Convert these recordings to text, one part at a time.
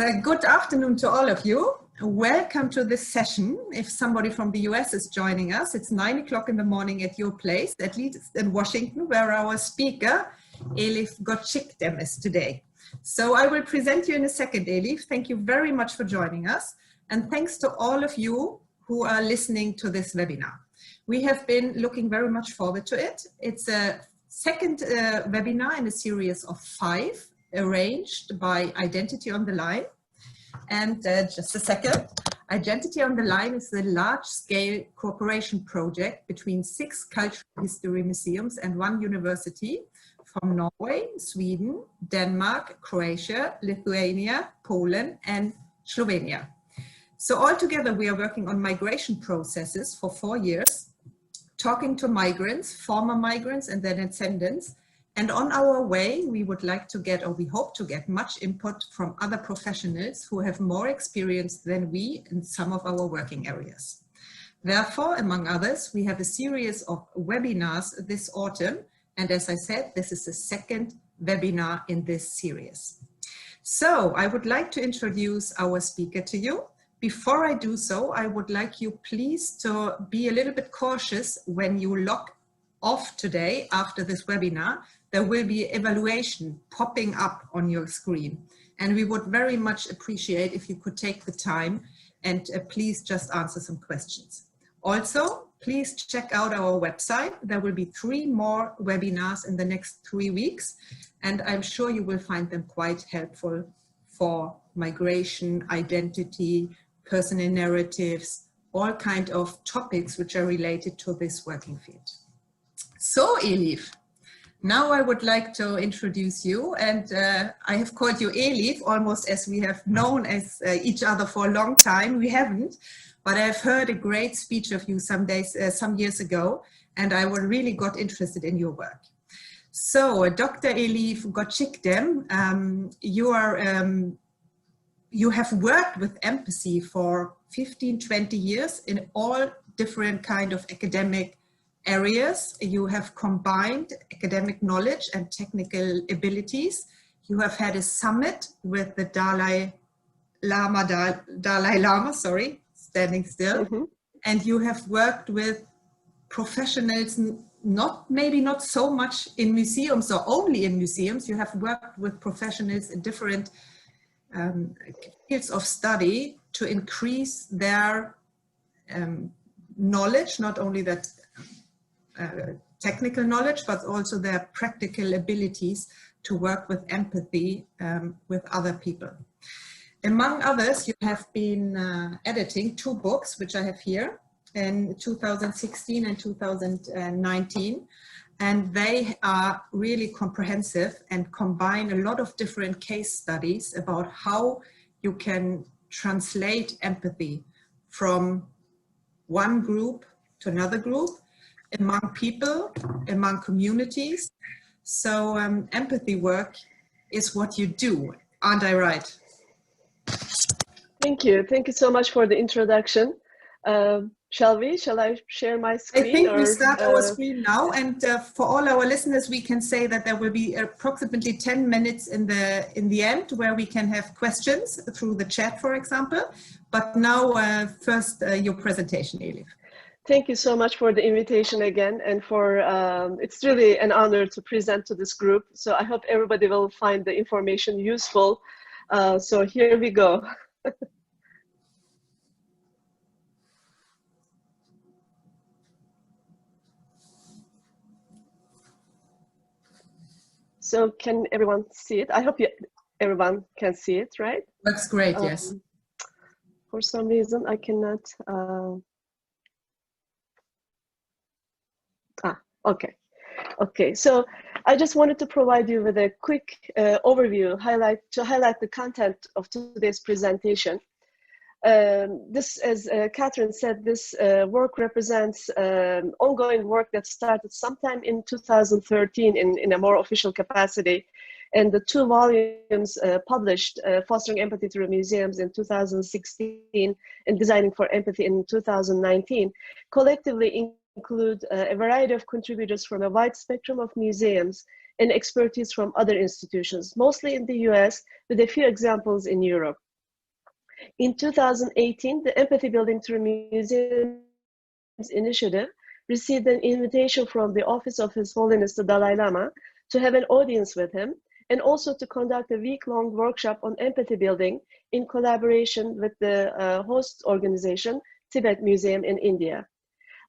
Good afternoon to all of you. Welcome to this session. If somebody from the US is joining us, it's 9 o'clock in the morning at your place, at least in Washington, where our speaker, Elif Gokcigdem, is today. So I will present you in a second, Elif. Thank you very much for joining us. And thanks to all of you who are listening to this webinar. We have been looking very much forward to it. It's a second webinar in a series of 5, arranged by Identity on the Line. And just a second, Identity on the Line is a large-scale cooperation project between 6 cultural history museums and 1 university from Norway, Sweden, Denmark, Croatia, Lithuania, Poland, and Slovenia. So altogether, we are working on migration processes for 4 years, talking to migrants, former migrants, and their descendants. And on our way, we would like to get, or we hope to get, much input from other professionals who have more experience than we in some of our working areas. Therefore, among others, we have a series of webinars this autumn. And as I said, this is the second webinar in this series. So I would like to introduce our speaker to you. Before I do so, I would like you please to be a little bit cautious when you log off today after this webinar. There will be evaluation popping up on your screen. And we would very much appreciate if you could take the time and please just answer some questions. Also, please check out our website. There will be 3 more webinars in the next 3 weeks. And I'm sure you will find them quite helpful for migration, identity, personal narratives, all kinds of topics which are related to this working field. So, Elif, now I would like to introduce you, and I have called you Elif almost as we have known as each other for a long time. We haven't, but I've heard a great speech of you some years ago, and I really got interested in your work. So, Dr. Elif Gokcigdem, you have worked with empathy for 15-20 years in all different kind of academic areas. You have combined academic knowledge and technical abilities. You have had a summit with the Dalai Lama, sorry, standing still. Mm-hmm. And you have worked with professionals, maybe not so much in museums or only in museums. You have worked with professionals in different fields of study to increase their knowledge, not only that technical knowledge, but also their practical abilities to work with empathy with other people. Among others, you have been editing 2 books, which I have here, in 2016 and 2019. And they are really comprehensive and combine a lot of different case studies about how you can translate empathy from one group to another group, among people, among communities. So empathy work is what you do, aren't I right? Thank you. Thank you so much for the introduction. Shall I share my screen? I think we start our screen now, and for all our listeners, we can say that there will be approximately 10 minutes in the end where we can have questions through the chat, for example. But now, first, your presentation, Elif. Thank you so much for the invitation again, and for it's really an honor to present to this group. So I hope everybody will find the information useful. So here we go. So can everyone see it? I hope everyone can see it, right? That's great, yes. For some reason, I cannot. Okay. Okay, so I just wanted to provide you with a quick overview, to highlight the content of today's presentation. This, as Catherine said, this work represents ongoing work that started sometime in 2013 in a more official capacity. And the 2 volumes published, Fostering Empathy Through Museums in 2016 and Designing for Empathy in 2019, collectively include a variety of contributors from a wide spectrum of museums and expertise from other institutions, mostly in the US, with a few examples in Europe. In 2018, the Empathy Building Through Museums initiative received an invitation from the Office of His Holiness the Dalai Lama to have an audience with him, and also to conduct a week-long workshop on empathy building in collaboration with the host organization, Tibet Museum in India.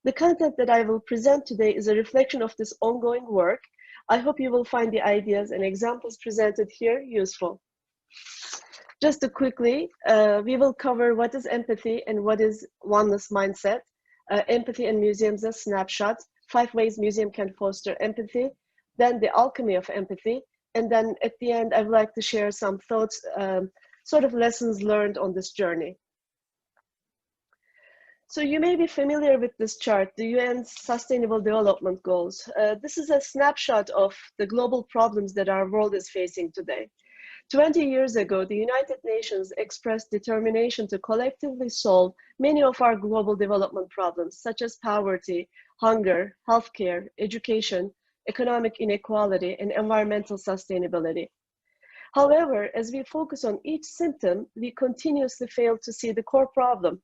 The content that I will present today is a reflection of this ongoing work. I hope you will find the ideas and examples presented here useful. Just to quickly, we will cover what is empathy and what is oneness mindset, empathy and museums as snapshots, 5 ways museum can foster empathy, then the alchemy of empathy, and then at the end, I would like to share some thoughts, sort of lessons learned on this journey. So you may be familiar with this chart, the UN's Sustainable Development Goals. This is a snapshot of the global problems that our world is facing today. 20 years ago, the United Nations expressed determination to collectively solve many of our global development problems, such as poverty, hunger, healthcare, education, economic inequality, and environmental sustainability. However, as we focus on each symptom, we continuously fail to see the core problem.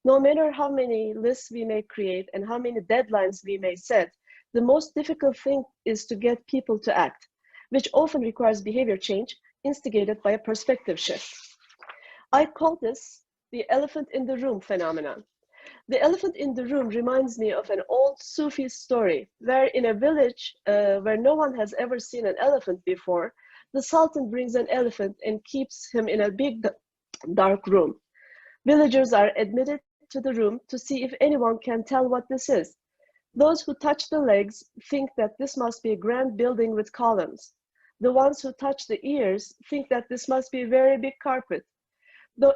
No matter how many lists we may create and how many deadlines we may set, the most difficult thing is to get people to act, which often requires behavior change instigated by a perspective shift. I call this the elephant in the room phenomenon. The elephant in the room reminds me of an old Sufi story where in a village where no one has ever seen an elephant before, the Sultan brings an elephant and keeps him in a big dark room. Villagers are admitted to the room to see if anyone can tell what this is. Those who touch the legs think that this must be a grand building with columns. The ones who touch the ears think that this must be a very big carpet. The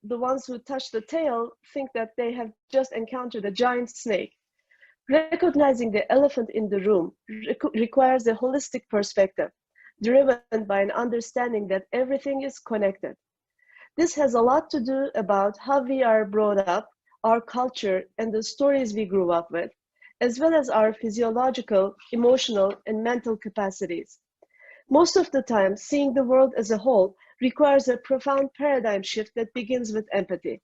ones who touch the tail think that they have just encountered a giant snake. Recognizing the elephant in the room requires a holistic perspective, driven by an understanding that everything is connected. This has a lot to do about how we are brought up, our culture, and the stories we grew up with, as well as our physiological, emotional, and mental capacities. Most of the time, seeing the world as a whole requires a profound paradigm shift that begins with empathy.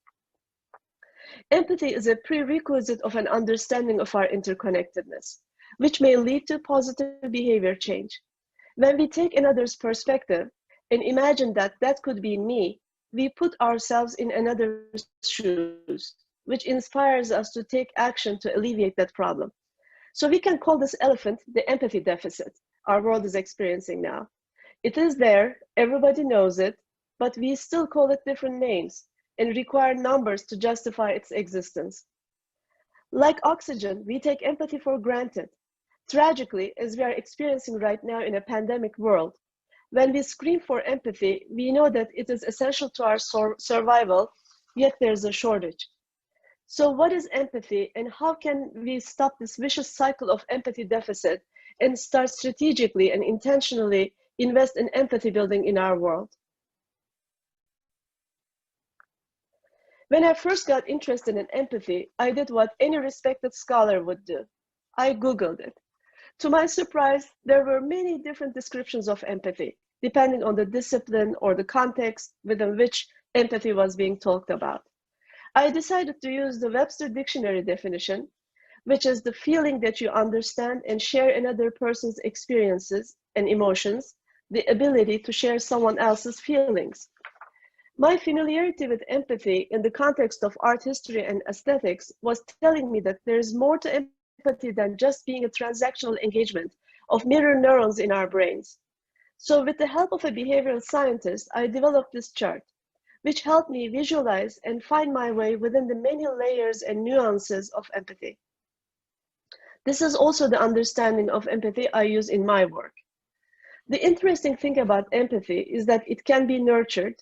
Empathy is a prerequisite of an understanding of our interconnectedness, which may lead to positive behavior change. When we take another's perspective and imagine that that could be me, we put ourselves in another's shoes, which inspires us to take action to alleviate that problem. So we can call this elephant the empathy deficit our world is experiencing now. It is there, everybody knows it, but we still call it different names and require numbers to justify its existence. Like oxygen, we take empathy for granted. Tragically, as we are experiencing right now in a pandemic world, when we scream for empathy, we know that it is essential to our survival, yet there's a shortage. So what is empathy, and how can we stop this vicious cycle of empathy deficit and start strategically and intentionally invest in empathy building in our world? When I first got interested in empathy, I did what any respected scholar would do. I Googled it. To my surprise, there were many different descriptions of empathy, depending on the discipline or the context within which empathy was being talked about. I decided to use the Webster Dictionary definition, which is the feeling that you understand and share another person's experiences and emotions, the ability to share someone else's feelings. My familiarity with empathy in the context of art history and aesthetics was telling me that there is more to empathy than just being a transactional engagement of mirror neurons in our brains. So with the help of a behavioral scientist, I developed this chart, which helped me visualize and find my way within the many layers and nuances of empathy. This is also the understanding of empathy I use in my work. The interesting thing about empathy is that it can be nurtured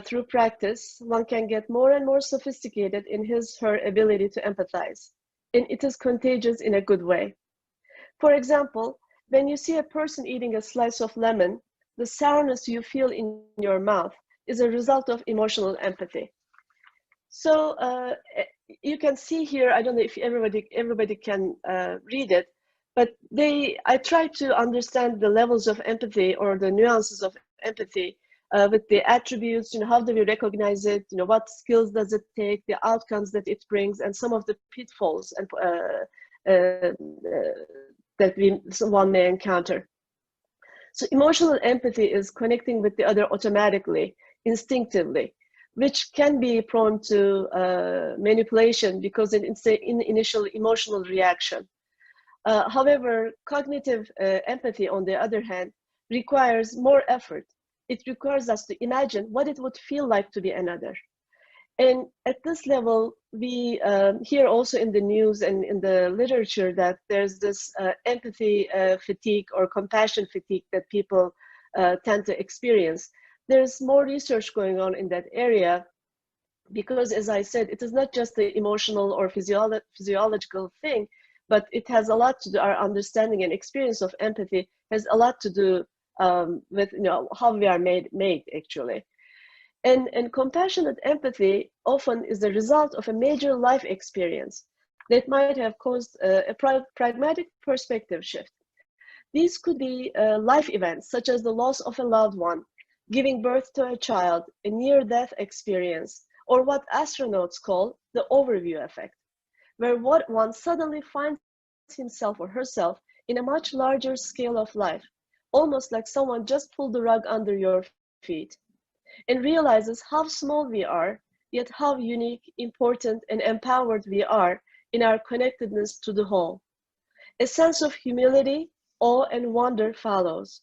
through practice. One can get more and more sophisticated in her ability to empathize, and it is contagious in a good way. For example, when you see a person eating a slice of lemon, the sourness you feel in your mouth is a result of emotional empathy. So you can see here, I don't know if everybody can read it, but I try to understand the levels of empathy or the nuances of empathy with the attributes, how do we recognize it, what skills does it take, the outcomes that it brings, and some of the pitfalls and that one may encounter. So emotional empathy is connecting with the other automatically, instinctively, which can be prone to manipulation because it's an initial emotional reaction. However, cognitive empathy, on the other hand, requires more effort. It requires us to imagine what it would feel like to be another. And at this level, we hear also in the news and in the literature that there's this empathy fatigue or compassion fatigue that people tend to experience. There's more research going on in that area because, as I said, it is not just the emotional or physiological thing, but it has a lot to do, our understanding and experience of empathy has a lot to do with how we are made actually. And compassionate empathy often is the result of a major life experience that might have caused a pragmatic perspective shift. These could be life events such as the loss of a loved one, giving birth to a child, a near-death experience, or what astronauts call the overview effect, where one suddenly finds himself or herself in a much larger scale of life, almost like someone just pulled the rug under your feet, and realizes how small we are, yet how unique, important, and empowered we are in our connectedness to the whole. A sense of humility, awe, and wonder follows,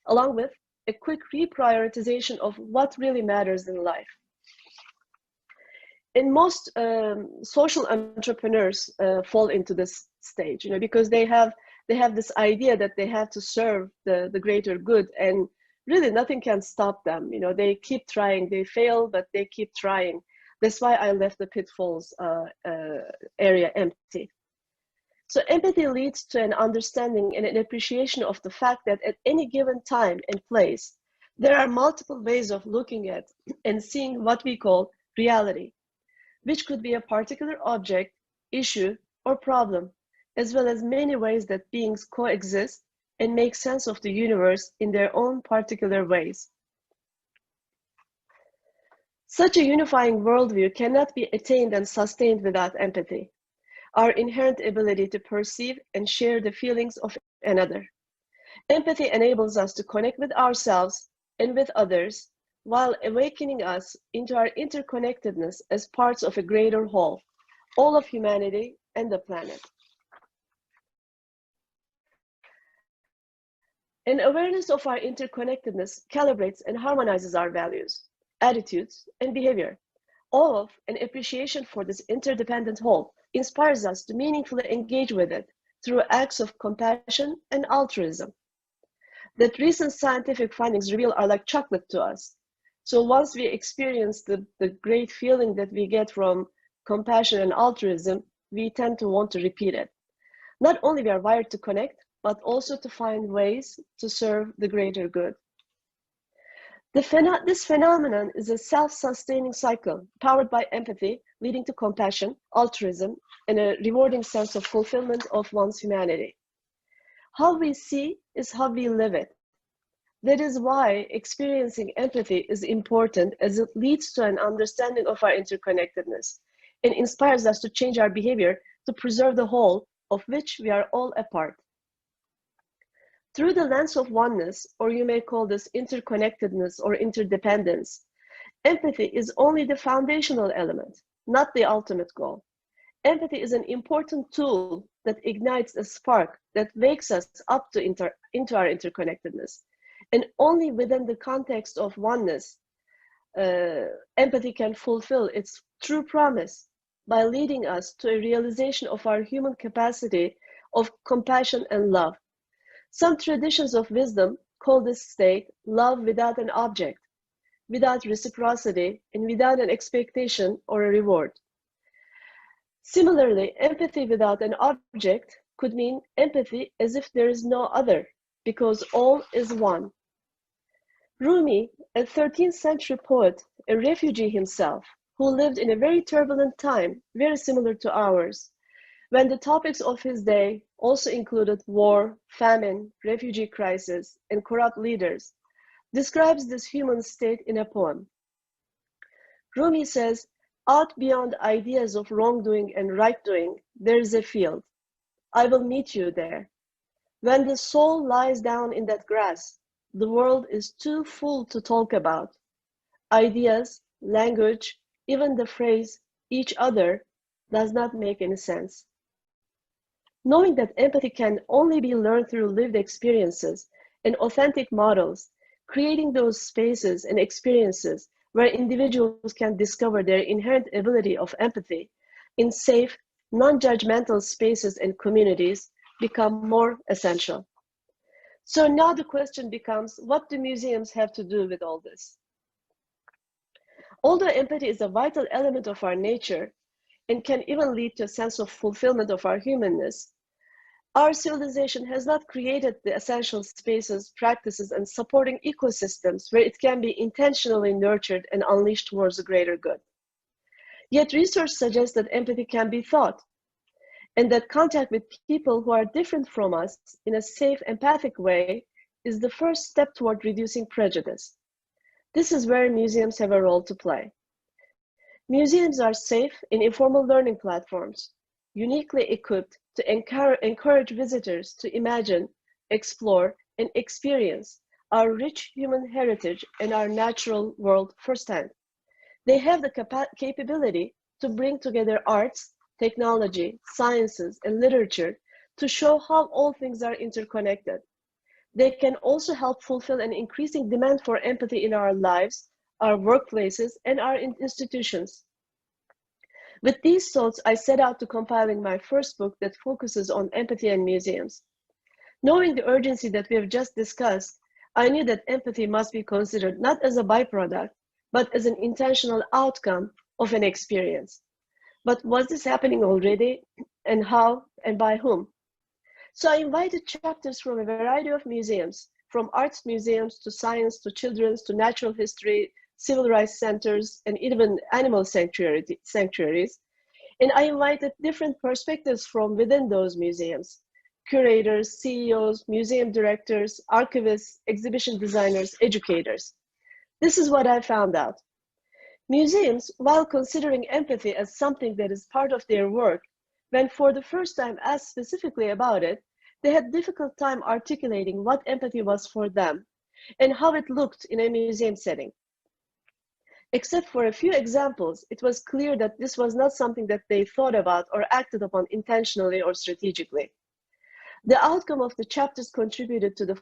along with a quick reprioritization of what really matters in life. And most social entrepreneurs fall into this stage, because they have this idea that they have to serve the greater good, and really nothing can stop them. They keep trying, they fail, but they keep trying. That's why I left the pitfalls area empty. So empathy leads to an understanding and an appreciation of the fact that at any given time and place, there are multiple ways of looking at and seeing what we call reality, which could be a particular object, issue, or problem, as well as many ways that beings coexist and make sense of the universe in their own particular ways. Such a unifying worldview cannot be attained and sustained without empathy, our inherent ability to perceive and share the feelings of another. Empathy enables us to connect with ourselves and with others while awakening us into our interconnectedness as parts of a greater whole, all of humanity and the planet. An awareness of our interconnectedness calibrates and harmonizes our values, attitudes, and behavior. All of an appreciation for this interdependent whole inspires us to meaningfully engage with it through acts of compassion and altruism that recent scientific findings reveal are like chocolate to us. So once we experience the great feeling that we get from compassion and altruism, we tend to want to repeat it. Not only we are wired to connect, but also to find ways to serve the greater good. This phenomenon is a self-sustaining cycle powered by empathy, leading to compassion, altruism, and a rewarding sense of fulfillment of one's humanity. How we see is how we live it. That is why experiencing empathy is important, as it leads to an understanding of our interconnectedness and inspires us to change our behavior to preserve the whole of which we are all a part. Through the lens of oneness, or you may call this interconnectedness or interdependence, empathy is only the foundational element, not the ultimate goal. Empathy is an important tool that ignites a spark that wakes us up into our interconnectedness. And only within the context of oneness, empathy can fulfill its true promise by leading us to a realization of our human capacity of compassion and love. Some traditions of wisdom call this state love without an object, without reciprocity, and without an expectation or a reward. Similarly, empathy without an object could mean empathy as if there is no other, because all is one. Rumi, a 13th century poet, a refugee himself, who lived in a very turbulent time, very similar to ours, when the topics of his day also included war, famine, refugee crisis, and corrupt leaders, describes this human state in a poem. Rumi says, "Out beyond ideas of wrongdoing and right-doing, there is a field. I will meet you there. When the soul lies down in that grass, the world is too full to talk about. Ideas, language, even the phrase each other does not make any sense." Knowing that empathy can only be learned through lived experiences and authentic models, creating those spaces and experiences where individuals can discover their inherent ability of empathy in safe, non-judgmental spaces and communities become more essential. So now the question becomes, what do museums have to do with all this? Although empathy is a vital element of our nature and can even lead to a sense of fulfillment of our humanness, our civilization has not created the essential spaces, practices, and supporting ecosystems where it can be intentionally nurtured and unleashed towards a greater good. Yet research suggests that empathy can be taught, and that contact with people who are different from us in a safe, empathic way is the first step toward reducing prejudice. This is where museums have a role to play. Museums are safe and informal learning platforms, uniquely equipped to encourage visitors to imagine, explore, and experience our rich human heritage and our natural world firsthand. They have the capability to bring together arts, technology, sciences, and literature to show how all things are interconnected. They can also help fulfill an increasing demand for empathy in our lives, our workplaces, and our institutions. With these thoughts, I set out to compiling my first book that focuses on empathy and museums. Knowing the urgency that we have just discussed, I knew that empathy must be considered not as a byproduct, but as an intentional outcome of an experience. But was this happening already, and how, and by whom? So I invited chapters from a variety of museums, from arts museums to science to children's to natural history, civil rights centers, and even animal sanctuaries. And I invited different perspectives from within those museums: curators, CEOs, museum directors, archivists, exhibition designers, educators. This is what I found out. Museums, while considering empathy as something that is part of their work, when for the first time asked specifically about it, they had a difficult time articulating what empathy was for them and how it looked in a museum setting. Except for a few examples, it was clear that this was not something that they thought about or acted upon intentionally or strategically. The outcome of the chapters contributed to the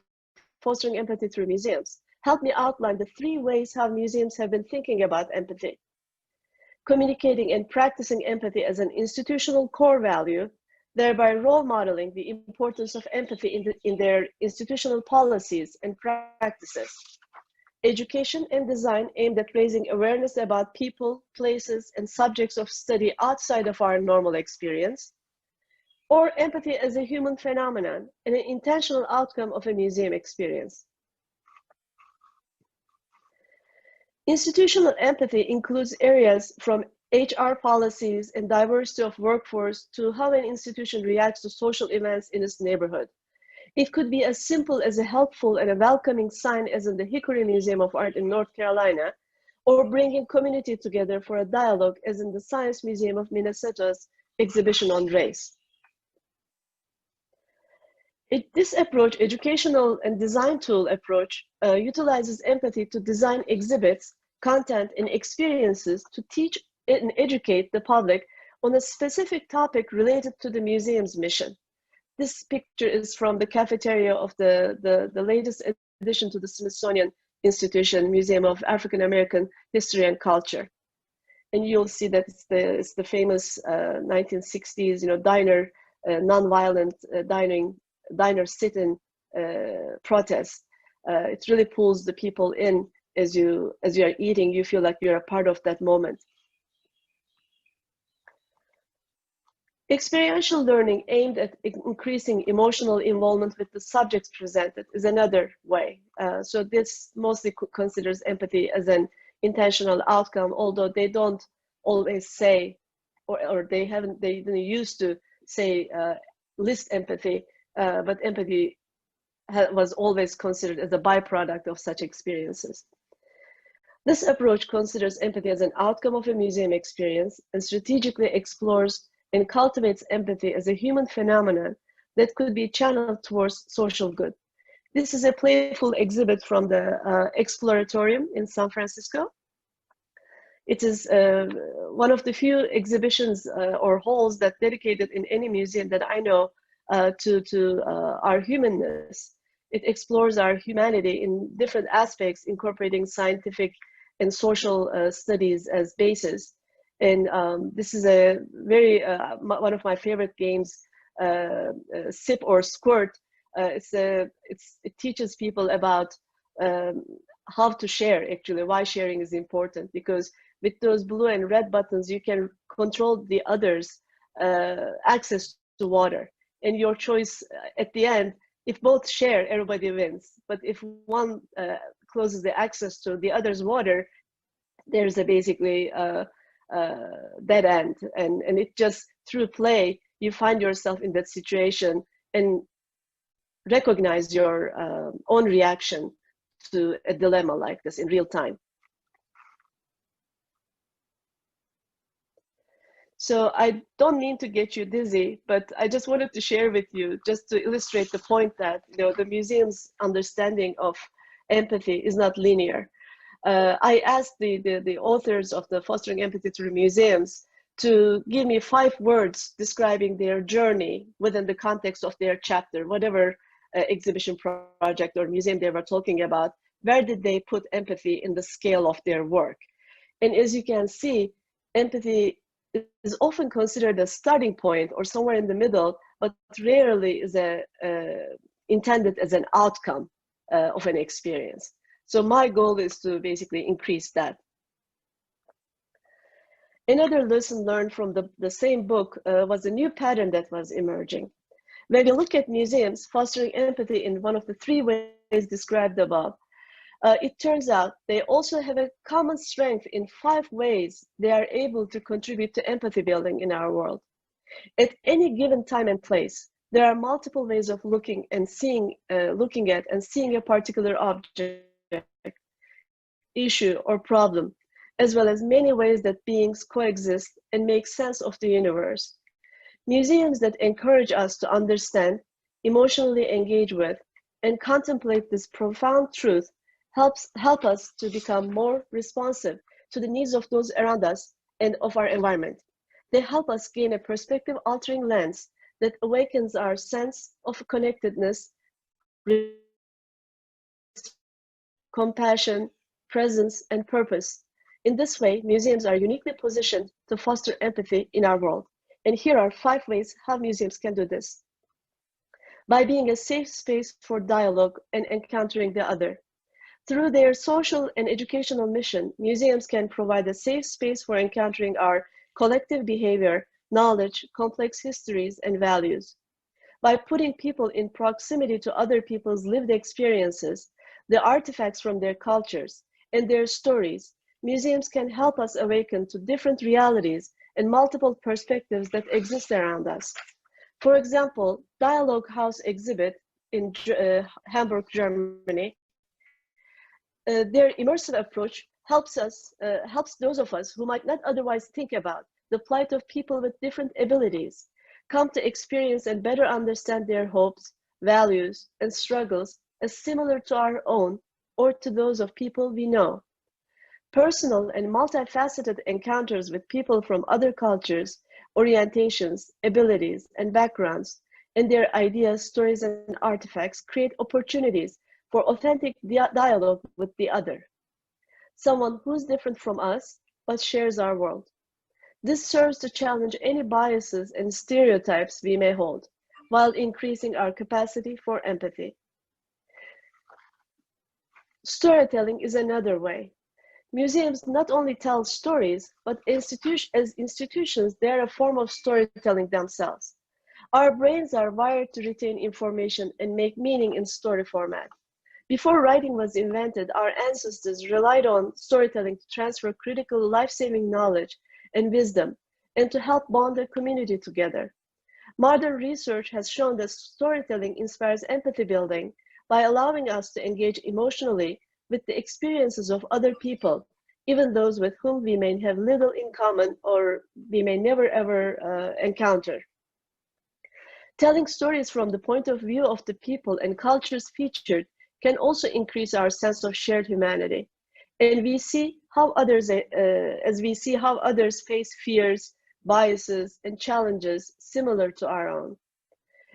fostering empathy through museums helped me outline the 3 ways how museums have been thinking about empathy. Communicating and practicing empathy as an institutional core value, thereby role modeling the importance of empathy in their institutional policies and practices. Education and design aimed at raising awareness about people, places, and subjects of study outside of our normal experience. Or empathy as a human phenomenon and an intentional outcome of a museum experience. Institutional empathy includes areas from HR policies and diversity of workforce to how an institution reacts to social events in its neighborhood. It could be as simple as a helpful and a welcoming sign as in the Hickory Museum of Art in North Carolina, or bringing community together for a dialogue as in the Science Museum of Minnesota's exhibition on race. This approach, educational and design tool approach, utilizes empathy to design exhibits, content, and experiences to teach and educate the public on a specific topic related to the museum's mission. This picture is from the cafeteria of the latest addition to the Smithsonian Institution Museum of African American History and Culture. And you'll see that it's the famous 1960s, diner, nonviolent diner sit-in protest. It really pulls the people in as you are eating. You feel like you're a part of that moment. Experiential learning aimed at increasing emotional involvement with the subjects presented is another way. So this mostly considers empathy as an intentional outcome, although they don't always say, or they didn't used to say list empathy, but empathy was always considered as a byproduct of such experiences. This approach considers empathy as an outcome of a museum experience and strategically explores and cultivates empathy as a human phenomenon that could be channeled towards social good. This is a playful exhibit from the Exploratorium in San Francisco. It is one of the few exhibitions or halls that dedicated in any museum that I know to our humanness. It explores our humanity in different aspects, incorporating scientific and social studies as basis. And this is a very, one of my favorite games, Sip or Squirt. It teaches people about how to share, actually, why sharing is important, because with those blue and red buttons, you can control the others' access to water. And your choice at the end, if both share, everybody wins. But if one closes the access to the other's water, there's a basically dead end. And it just, through play, you find yourself in that situation and recognize your own reaction to a dilemma like this in real time. So I don't mean to get you dizzy, but I just wanted to share with you, just to illustrate the point that, you know, the museum's understanding of empathy is not linear. I asked the authors of the Fostering Empathy Through Museums to give me 5 words describing their journey within the context of their chapter, whatever exhibition project or museum they were talking about. Where did they put empathy in the scale of their work? And as you can see, empathy is often considered a starting point or somewhere in the middle, but rarely is intended as an outcome of an experience. So my goal is to basically increase that. Another lesson learned from the same book was a new pattern that was emerging. When we look at museums fostering empathy in one of the 3 ways described above, it turns out they also have a common strength in 5 ways they are able to contribute to empathy building in our world. At any given time and place, there are multiple ways of looking at and seeing a particular object, issue, or problem, as well as many ways that beings coexist and make sense of the universe. Museums that encourage us to understand, emotionally engage with, and contemplate this profound truth help us to become more responsive to the needs of those around us and of our environment. They help us gain a perspective-altering lens that awakens our sense of connectedness, compassion, presence, and purpose. In this way, museums are uniquely positioned to foster empathy in our world. And here are 5 ways how museums can do this. By being a safe space for dialogue and encountering the other. Through their social and educational mission, museums can provide a safe space for encountering our collective behavior, knowledge, complex histories, and values. By putting people in proximity to other people's lived experiences, the artifacts from their cultures, and their stories, museums can help us awaken to different realities and multiple perspectives that exist around us. For example, Dialogue House exhibit in Hamburg, Germany, their immersive approach helps those of us who might not otherwise think about the plight of people with different abilities, come to experience and better understand their hopes, values, and struggles as similar to our own or to those of people we know. Personal and multifaceted encounters with people from other cultures, orientations, abilities, and backgrounds, and their ideas, stories, and artifacts create opportunities for authentic dialogue with the other, someone who's different from us, but shares our world. This serves to challenge any biases and stereotypes we may hold, while increasing our capacity for empathy. Storytelling is another way. Museums not only tell stories, but as institutions, they are a form of storytelling themselves. Our brains are wired to retain information and make meaning in story format. Before writing was invented, our ancestors relied on storytelling to transfer critical life-saving knowledge and wisdom, and to help bond the community together. Modern research has shown that storytelling inspires empathy building by allowing us to engage emotionally with the experiences of other people, even those with whom we may have little in common or we may never ever encounter. Telling stories from the point of view of the people and cultures featured can also increase our sense of shared humanity. And we see how others, as we see how others face fears, biases, and challenges similar to our own.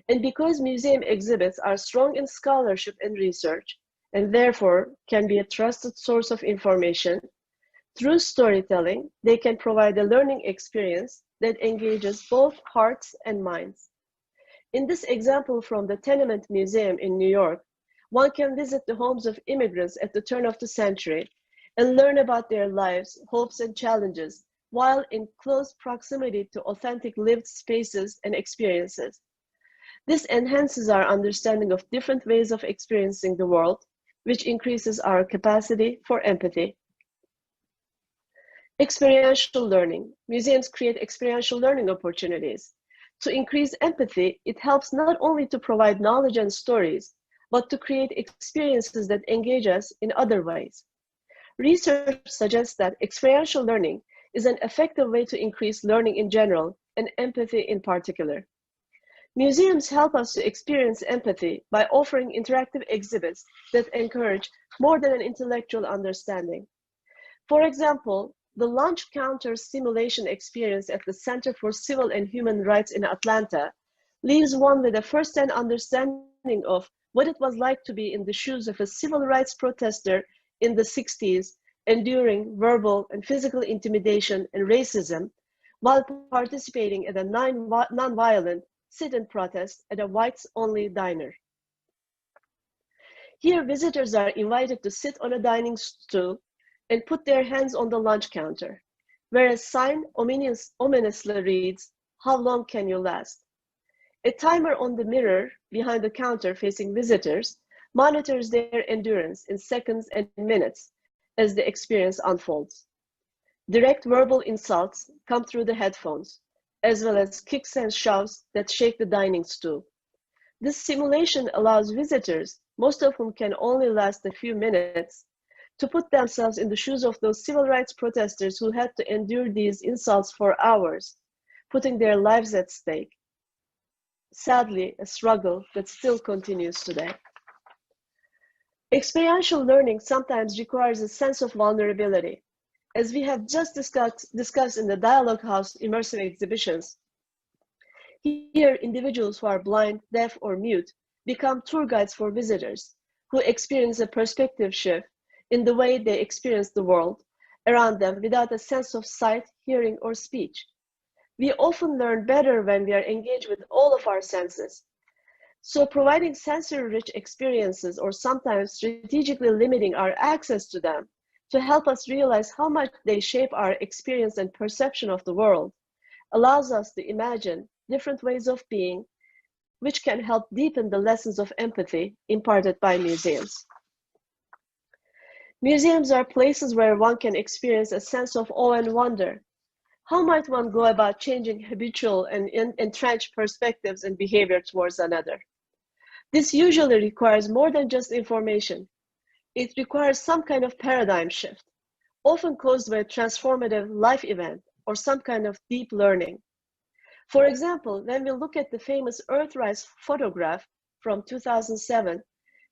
And because museum exhibits are strong in scholarship and research, and therefore can be a trusted source of information, through storytelling, they can provide a learning experience that engages both hearts and minds. In this example from the Tenement Museum in New York, one can visit the homes of immigrants at the turn of the century and learn about their lives, hopes, and challenges, while in close proximity to authentic lived spaces and experiences. This enhances our understanding of different ways of experiencing the world, which increases our capacity for empathy. Experiential learning. Museums create experiential learning opportunities. To increase empathy, it helps not only to provide knowledge and stories, but to create experiences that engage us in other ways. Research suggests that experiential learning is an effective way to increase learning in general and empathy in particular. Museums help us to experience empathy by offering interactive exhibits that encourage more than an intellectual understanding. For example, the lunch counter simulation experience at the Center for Civil and Human Rights in Atlanta leaves one with a first-hand understanding of what it was like to be in the shoes of a civil rights protester in the 60s, enduring verbal and physical intimidation and racism, while participating in a non-violent sit-in protest at a whites-only diner. Here, visitors are invited to sit on a dining stool and put their hands on the lunch counter, where a sign ominously reads, "How long can you last?" A timer on the mirror behind the counter facing visitors monitors their endurance in seconds and minutes as the experience unfolds. Direct verbal insults come through the headphones, as well as kicks and shoves that shake the dining stool. This simulation allows visitors, most of whom can only last a few minutes, to put themselves in the shoes of those civil rights protesters who had to endure these insults for hours, putting their lives at stake. Sadly, a struggle that still continues today. Experiential learning sometimes requires a sense of vulnerability. As we have just discussed in the Dialogue House immersive exhibitions, here individuals who are blind, deaf, or mute become tour guides for visitors who experience a perspective shift in the way they experience the world around them without a sense of sight, hearing, or speech. We often learn better when we are engaged with all of our senses. So providing sensory-rich experiences, or sometimes strategically limiting our access to them to help us realize how much they shape our experience and perception of the world, allows us to imagine different ways of being, which can help deepen the lessons of empathy imparted by museums. Museums are places where one can experience a sense of awe and wonder. How might one go about changing habitual and entrenched perspectives and behavior towards another? This usually requires more than just information. It requires some kind of paradigm shift, often caused by a transformative life event or some kind of deep learning. For example, when we look at the famous Earthrise photograph from 2007,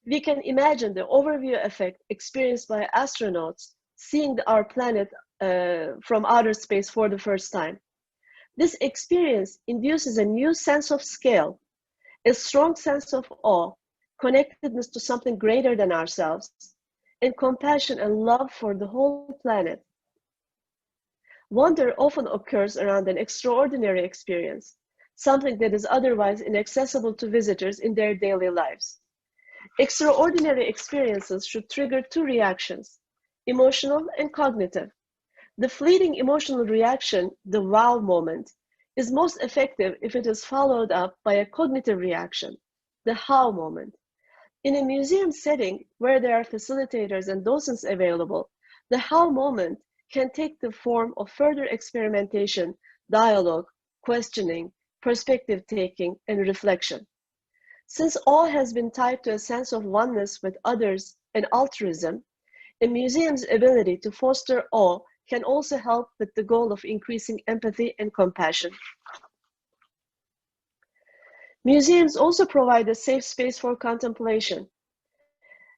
we can imagine the overview effect experienced by astronauts seeing our planet from outer space for the first time. This experience induces a new sense of scale, a strong sense of awe, connectedness to something greater than ourselves, and compassion and love for the whole planet. Wonder often occurs around an extraordinary experience, something that is otherwise inaccessible to visitors in their daily lives. Extraordinary experiences should trigger two reactions, emotional and cognitive. The fleeting emotional reaction, the wow moment, is most effective if it is followed up by a cognitive reaction, the how moment. In a museum setting where there are facilitators and docents available, the how moment can take the form of further experimentation, dialogue, questioning, perspective taking, and reflection. Since all has been tied to a sense of oneness with others and altruism, a museum's ability to foster awe can also help with the goal of increasing empathy and compassion. Museums also provide a safe space for contemplation.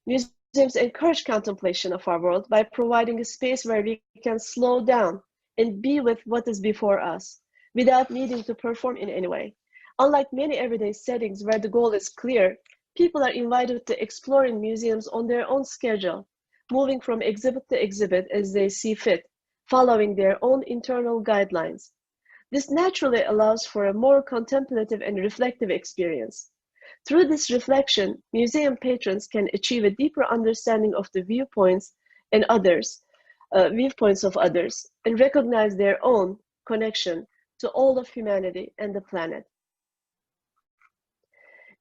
Museums encourage contemplation of our world by providing a space where we can slow down and be with what is before us without needing to perform in any way. Unlike many everyday settings where the goal is clear, people are invited to explore in museums on their own schedule, moving from exhibit to exhibit as they see fit, following their own internal guidelines. This naturally allows for a more contemplative and reflective experience. Through this reflection, museum patrons can achieve a deeper understanding of the viewpoints of others, and recognize their own connection to all of humanity and the planet.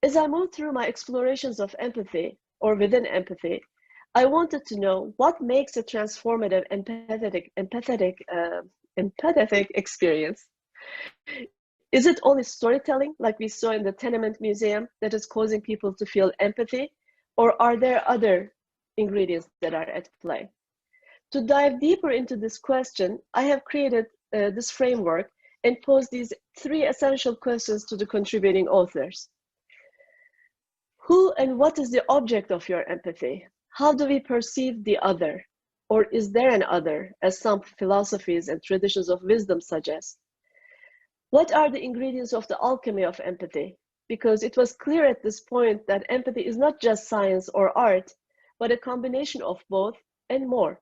As I moved through my explorations of empathy, or within empathy, I wanted to know what makes a transformative empathetic experience. Is it only storytelling, like we saw in the Tenement Museum, that is causing people to feel empathy, or are there other ingredients that are at play? To dive deeper into this question, I have created this framework and posed these 3 essential questions to the contributing authors. Who and what is the object of your empathy? How do we perceive the other? Or is there an other, as some philosophies and traditions of wisdom suggest? What are the ingredients of the alchemy of empathy? Because it was clear at this point that empathy is not just science or art, but a combination of both and more.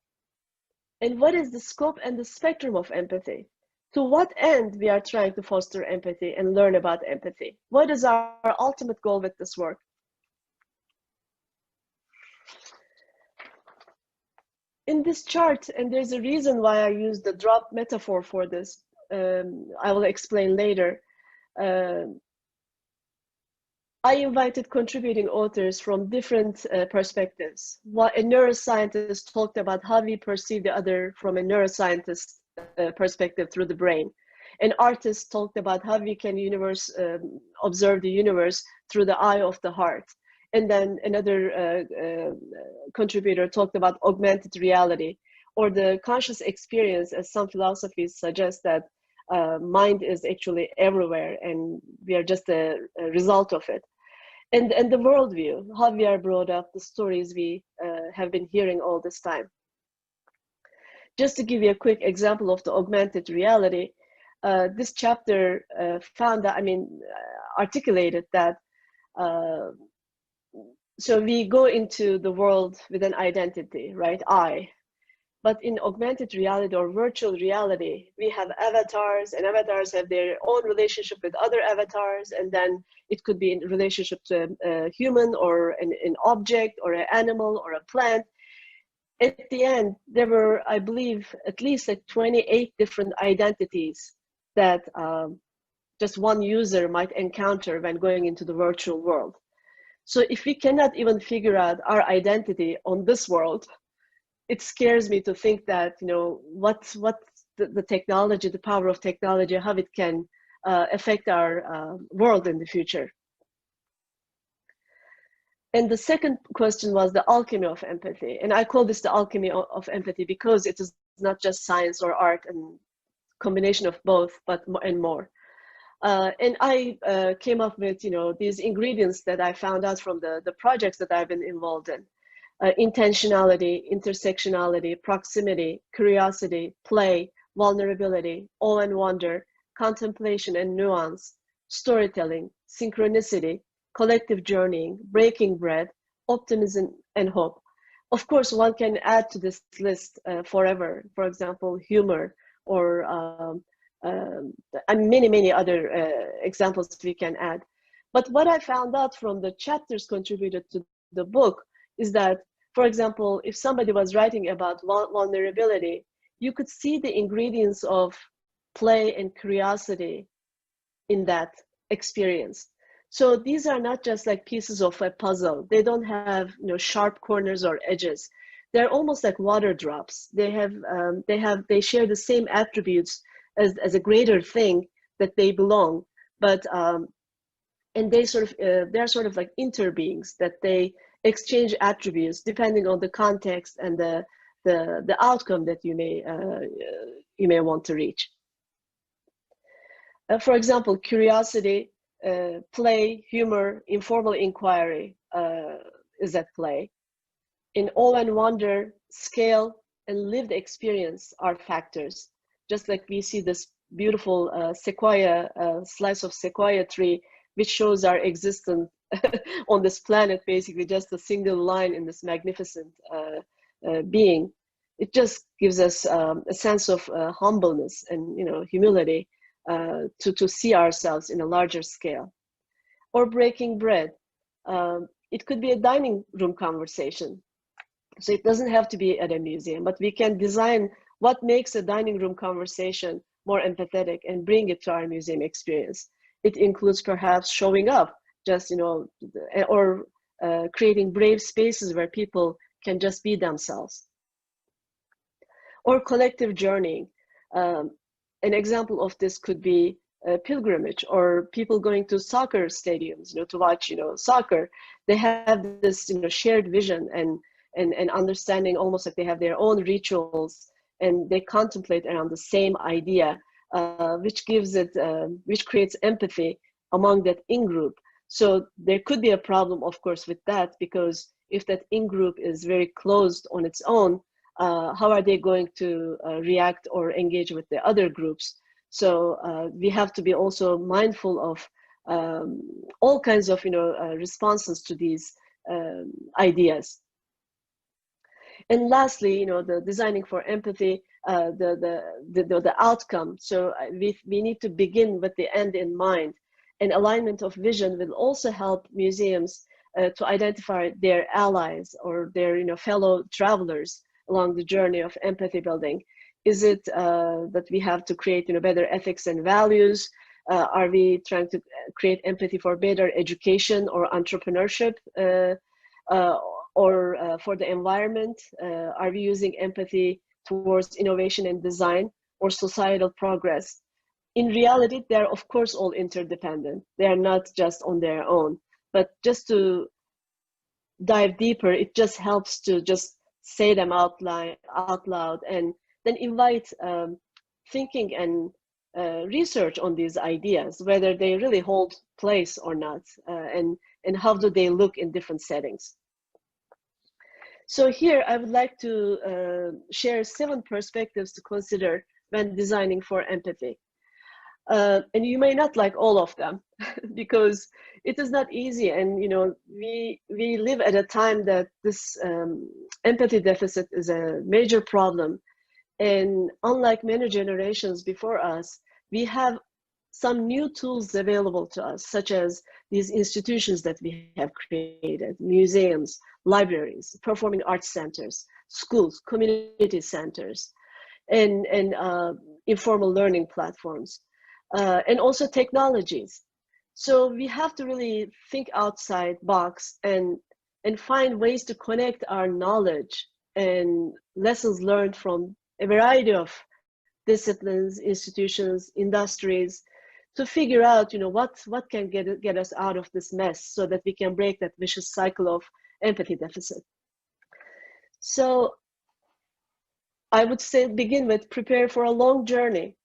And what is the scope and the spectrum of empathy? To what end we are trying to foster empathy and learn about empathy? What is our ultimate goal with this work? In this chart, and there's a reason why I use the drop metaphor for this, I will explain later. I invited contributing authors from different perspectives. A neuroscientist talked about how we perceive the other from a neuroscientist perspective through the brain. An artist talked about how we can observe the universe through the eye of the heart. And then another contributor talked about augmented reality, or the conscious experience, as some philosophies suggest that mind is actually everywhere and we are just a result of it. And the worldview, how we are brought up, the stories we have been hearing all this time. Just to give you a quick example of the augmented reality, this chapter articulated that so we go into the world with an identity, right? I. But in augmented reality or virtual reality, we have avatars, and avatars have their own relationship with other avatars, and then it could be in relationship to a human or an object or an animal or a plant. At the end, there were, I believe, at least like 28 different identities that just one user might encounter when going into the virtual world. So if we cannot even figure out our identity on this world, it scares me to think that, you know, what the technology, the power of technology, how it can affect our world in the future. And the second question was the alchemy of empathy. And I call this the alchemy of empathy because it is not just science or art and combination of both, but more. And I came up with, you know, these ingredients that I found out from the projects that I've been involved in. Intentionality, intersectionality, proximity, curiosity, play, vulnerability, awe and wonder, contemplation and nuance, storytelling, synchronicity, collective journeying, breaking bread, optimism and hope. Of course, one can add to this list forever, for example, humor, or and many other examples we can add. But what I found out from the chapters contributed to the book is that, for example, if somebody was writing about vulnerability, you could see the ingredients of play and curiosity in that experience. So these are not just like pieces of a puzzle. They don't have, you know, sharp corners or edges. They're almost like water drops. They share the same attributes as a greater thing that they belong, but and they are sort of like interbeings, that they exchange attributes depending on the context and the outcome that you may want to reach. For example, curiosity, play, humor, informal inquiry is at play. In awe and wonder, scale and lived experience are factors. Just like we see this beautiful slice of sequoia tree, which shows our existence on this planet, basically just a single line in this magnificent being. It just gives us a sense of humbleness and humility to see ourselves in a larger scale. Or breaking bread. It could be a dining room conversation. So it doesn't have to be at a museum, but we can design what makes a dining room conversation more empathetic and bring it to our museum experience. It includes perhaps showing up, just, or creating brave spaces where people can just be themselves. Or collective journeying. An example of this could be a pilgrimage, or people going to soccer stadiums, to watch, soccer. They have this, shared vision and understanding, almost like they have their own rituals, and they contemplate around the same idea, which creates empathy among that in-group. So there could be a problem, of course, with that, because if that in-group is very closed on its own, how are they going to react or engage with the other groups? So we have to be also mindful of all kinds of responses to these ideas. And lastly, the designing for empathy, the outcome. So we need to begin with the end in mind. And alignment of vision will also help museums to identify their allies or their fellow travelers along the journey of empathy building. Is it that we have to create better ethics and values? Are we trying to create empathy for better education or entrepreneurship, or for the environment? Are we using empathy towards innovation and design or societal progress? In reality, they're of course all interdependent. They are not just on their own. But just to dive deeper, it just helps to just say them out loud, and then invite thinking and research on these ideas, whether they really hold place or not, and how do they look in different settings. So here I would like to share 7 perspectives to consider when designing for empathy. And you may not like all of them because it is not easy. And we live at a time that this empathy deficit is a major problem. And unlike many generations before us, we have some new tools available to us, such as these institutions that we have created: museums, libraries, performing arts centers, schools, community centers, and informal learning platforms, and also technologies. So we have to really think outside box and find ways to connect our knowledge and lessons learned from a variety of disciplines, institutions, industries, to figure out, what can get us out of this mess, so that we can break that vicious cycle of empathy deficit. So I would say begin with prepare for a long journey.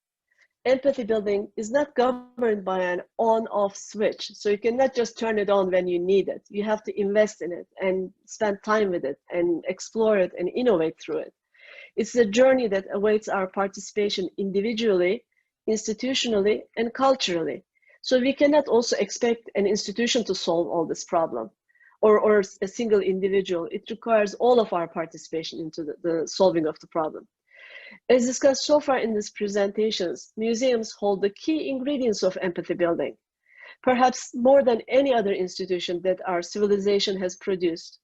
Empathy building is not governed by an on-off switch. So you cannot just turn it on when you need it. You have to invest in it and spend time with it and explore it and innovate through it. It's a journey that awaits our participation individually, institutionally, and culturally. So we cannot also expect an institution to solve all this problem, or a single individual. It requires all of our participation into the solving of the problem. As discussed so far in these presentations, museums hold the key ingredients of empathy building, perhaps more than any other institution that our civilization has produced.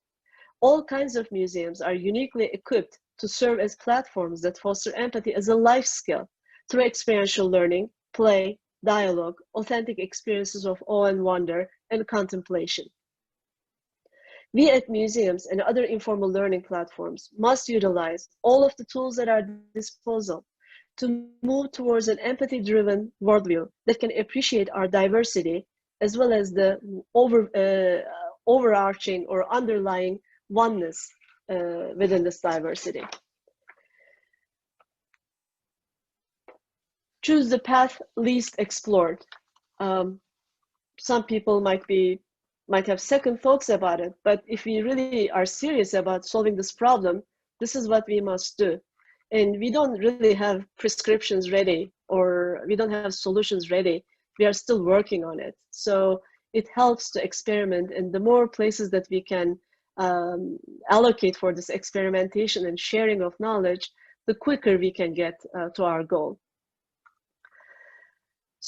All kinds of museums are uniquely equipped to serve as platforms that foster empathy as a life skill through experiential learning, play, dialogue, authentic experiences of awe and wonder, and contemplation. We at museums and other informal learning platforms must utilize all of the tools at our disposal to move towards an empathy-driven worldview that can appreciate our diversity as well as the overarching or underlying oneness within this diversity. Choose the path least explored. Some people might have second thoughts about it, but if we really are serious about solving this problem, this is what we must do. And we don't really have prescriptions ready, or we don't have solutions ready. We are still working on it. So it helps to experiment, and the more places that we can allocate for this experimentation and sharing of knowledge, the quicker we can get to our goal.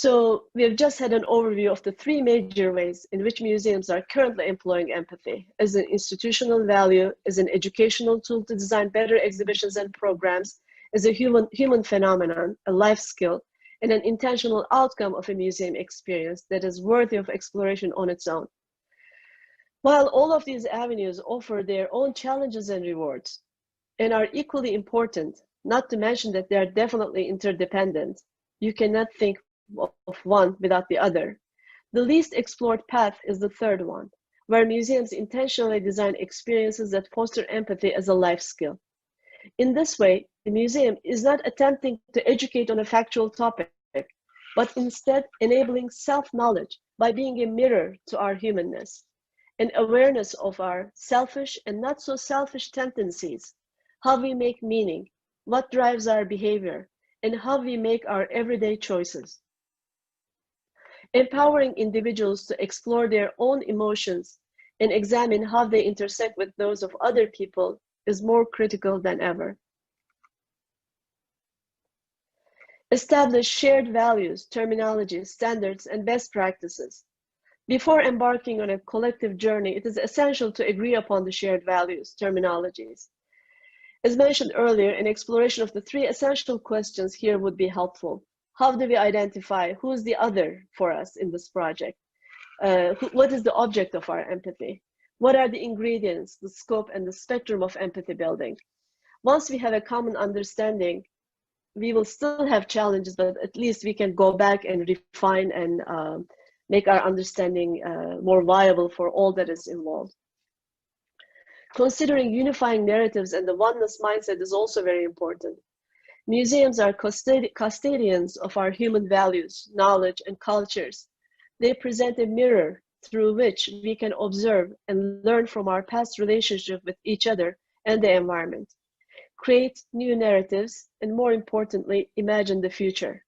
So we have just had an overview of the 3 major ways in which museums are currently employing empathy: as an institutional value, as an educational tool to design better exhibitions and programs, as a human phenomenon, a life skill, and an intentional outcome of a museum experience that is worthy of exploration on its own. While all of these avenues offer their own challenges and rewards, and are equally important, not to mention that they are definitely interdependent, you cannot think of one without the other. The least explored path is the third one, where museums intentionally design experiences that foster empathy as a life skill. In this way, the museum is not attempting to educate on a factual topic, but instead enabling self-knowledge by being a mirror to our humanness, an awareness of our selfish and not so selfish tendencies, how we make meaning, what drives our behavior, and how we make our everyday choices. Empowering individuals to explore their own emotions and examine how they intersect with those of other people is more critical than ever. Establish shared values, terminologies, standards, and best practices. Before embarking on a collective journey, it is essential to agree upon the shared values, terminologies. As mentioned earlier, an exploration of the 3 essential questions here would be helpful. How do we identify who is the other for us in this project? What is the object of our empathy? What are the ingredients, the scope, and the spectrum of empathy building? Once we have a common understanding, we will still have challenges, but at least we can go back and refine and make our understanding more viable for all that is involved. Considering unifying narratives and the oneness mindset is also very important. Museums are custodians of our human values, knowledge, and cultures. They present a mirror through which we can observe and learn from our past relationship with each other and the environment, create new narratives, and more importantly, imagine the future.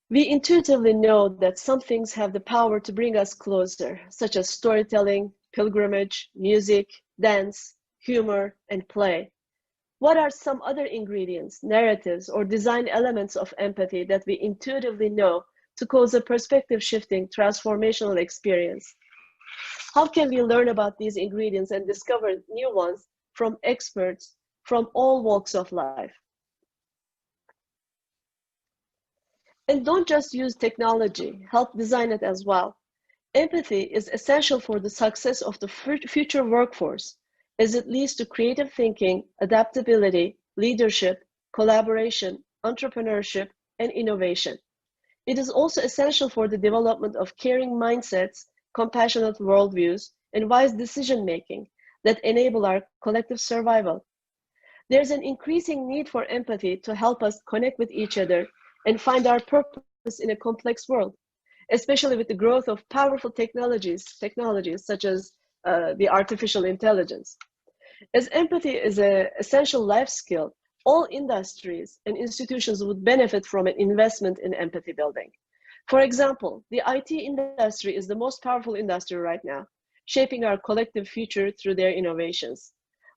We intuitively know that some things have the power to bring us closer, such as storytelling, pilgrimage, music, dance, humor, and play. What are some other ingredients, narratives, or design elements of empathy that we intuitively know to cause a perspective-shifting, transformational experience? How can we learn about these ingredients and discover new ones from experts from all walks of life? And don't just use technology, help design it as well. Empathy is essential for the success of the future workforce, as it leads to creative thinking, adaptability, leadership, collaboration, entrepreneurship, and innovation. It is also essential for the development of caring mindsets, compassionate worldviews, and wise decision-making that enable our collective survival. There's an increasing need for empathy to help us connect with each other and find our purpose in a complex world, especially with the growth of powerful technologies such as the artificial intelligence. As empathy is an essential life skill, all industries and institutions would benefit from an investment in empathy building. For example, the IT industry is the most powerful industry right now, shaping our collective future through their innovations.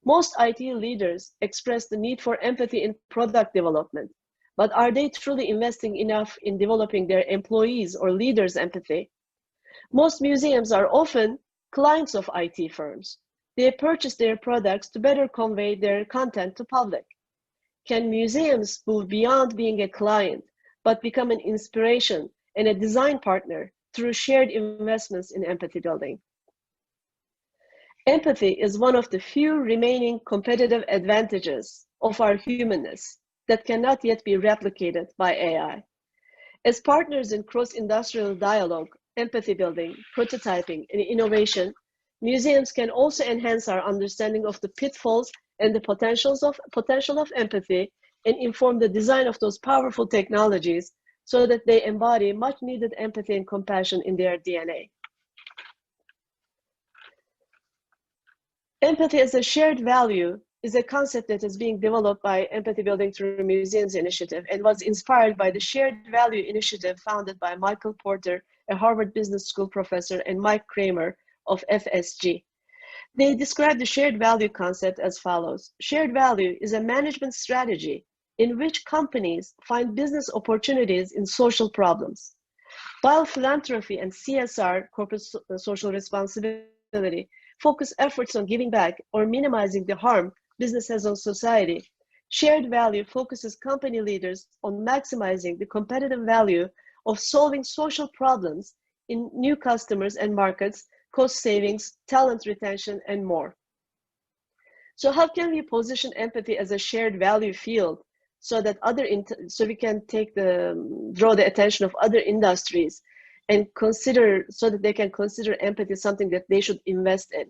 Most IT leaders express the need for empathy in product development, but are they truly investing enough in developing their employees' or leaders' empathy? Most museums are often clients of IT firms. They purchase their products to better convey their content to public. Can museums move beyond being a client, but become an inspiration and a design partner through shared investments in empathy building? Empathy is one of the few remaining competitive advantages of our humanness that cannot yet be replicated by AI. As partners in cross-industrial dialogue, empathy building, prototyping, and innovation, museums can also enhance our understanding of the pitfalls and the potential of empathy and inform the design of those powerful technologies so that they embody much needed empathy and compassion in their DNA. Empathy as a shared value is a concept that is being developed by Empathy Building Through Museums initiative and was inspired by the Shared Value Initiative founded by Michael Porter, a Harvard Business School professor, and Mike Kramer of FSG. They describe the shared value concept as follows. Shared value is a management strategy in which companies find business opportunities in social problems. While philanthropy and CSR, corporate social responsibility, focus efforts on giving back or minimizing the harm business has on society, shared value focuses company leaders on maximizing the competitive value of solving social problems in new customers and markets, cost savings, talent retention, and more. So how can we position empathy as a shared value field so that we can draw the attention of other industries and consider, so that they can consider empathy something that they should invest in,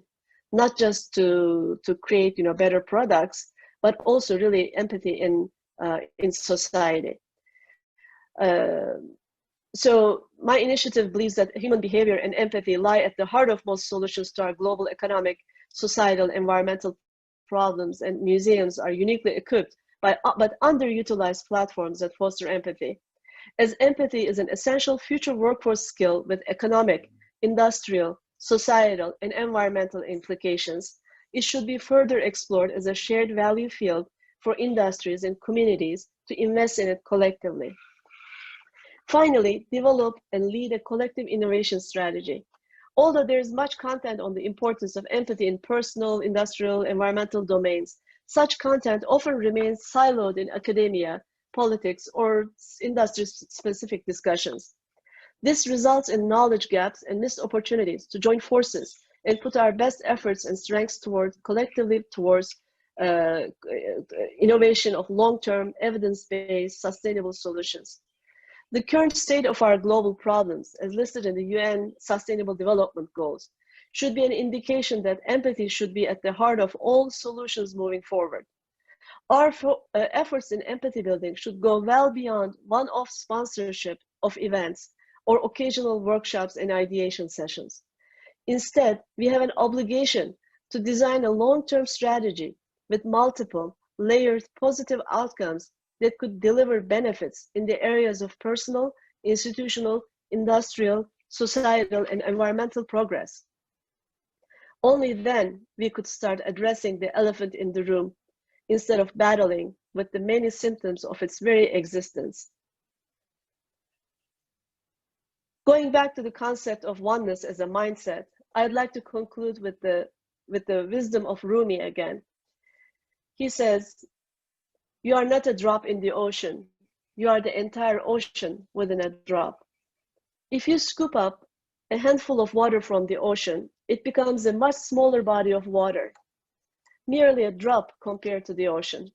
not just to create better products, but also really empathy in society. So my initiative believes that human behavior and empathy lie at the heart of most solutions to our global economic, societal, environmental problems, and museums are uniquely equipped but underutilized platforms that foster empathy. As empathy is an essential future workforce skill with economic, industrial, societal, and environmental implications, it should be further explored as a shared value field for industries and communities to invest in it collectively. Finally, develop and lead a collective innovation strategy. Although there is much content on the importance of empathy in personal, industrial, environmental domains, such content often remains siloed in academia, politics, or industry-specific discussions. This results in knowledge gaps and missed opportunities to join forces and put our best efforts and strengths collectively towards innovation of long-term, evidence-based, sustainable solutions. The current state of our global problems, as listed in the UN Sustainable Development Goals, should be an indication that empathy should be at the heart of all solutions moving forward. Our efforts in empathy building should go well beyond one-off sponsorship of events or occasional workshops and ideation sessions. Instead, we have an obligation to design a long-term strategy with multiple, layered, positive outcomes that could deliver benefits in the areas of personal, institutional, industrial, societal, and environmental progress. Only then we could start addressing the elephant in the room instead of battling with the many symptoms of its very existence. Going back to the concept of oneness as a mindset, I'd like to conclude with the wisdom of Rumi again. He says, "You are not a drop in the ocean. You are the entire ocean within a drop." If you scoop up a handful of water from the ocean, it becomes a much smaller body of water, merely a drop compared to the ocean.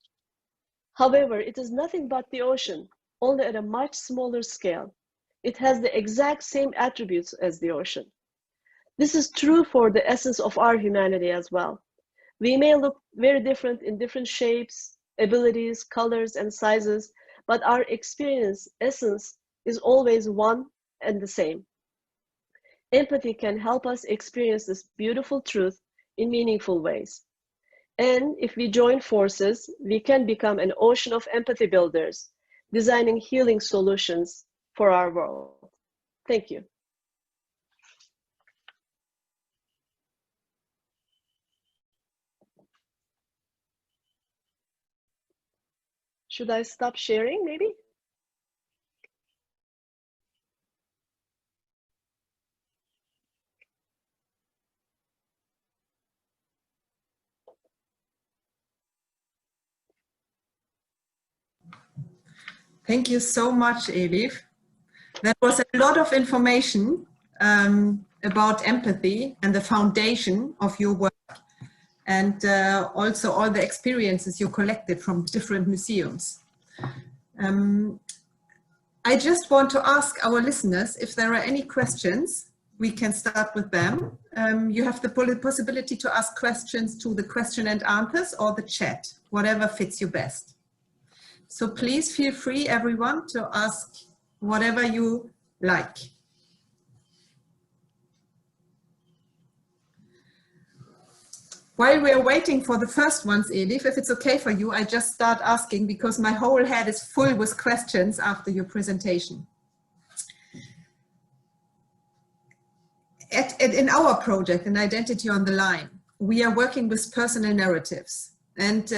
However, it is nothing but the ocean, only at a much smaller scale. It has the exact same attributes as the ocean. This is true for the essence of our humanity as well. We may look very different in different shapes, abilities, colors, and sizes, but our essence is always one and the same. Empathy can help us experience this beautiful truth in meaningful ways. And if we join forces, we can become an ocean of empathy builders, designing healing solutions for our world. Thank you. Should I stop sharing, maybe? Thank you so much, Elif. That was a lot of information about empathy and the foundation of your work, and also all the experiences you collected from different museums. I just want to ask our listeners if there are any questions. We can start with them. You have the possibility to ask questions to the question and answers or the chat, whatever fits you best. So please feel free, everyone, to ask whatever you like. While we're waiting for the first ones, Elif, if it's okay for you, I just start asking because my whole head is full with questions after your presentation. In our project, in Identity on the Line, we are working with personal narratives. And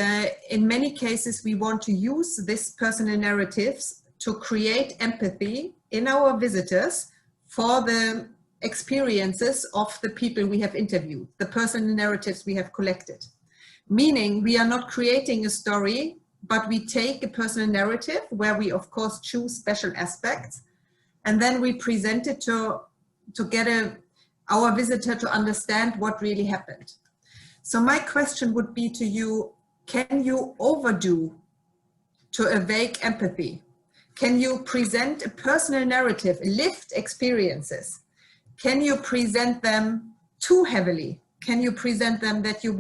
in many cases, we want to use these personal narratives to create empathy in our visitors for the experiences of the people we have interviewed, the personal narratives we have collected. Meaning we are not creating a story, but we take a personal narrative where we of course choose special aspects, and then we present it to get our visitor to understand what really happened. So my question would be to you, can you overdo to evoke empathy? Can you present a personal narrative, lived experiences? Can you present them too heavily? Can you present them that you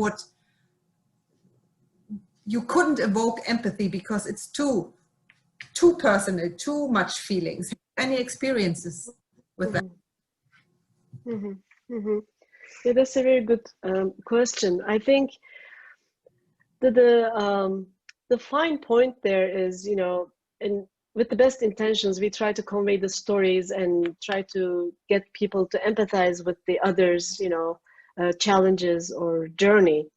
couldn't evoke empathy because it's too personal, too much feelings? Any experiences with that? Mm-hmm. Mm-hmm. Yeah, that's a very good question. I think that the fine point there is, you know, and with the best intentions, we try to convey the stories and try to get people to empathize with the others, you know, challenges or journey.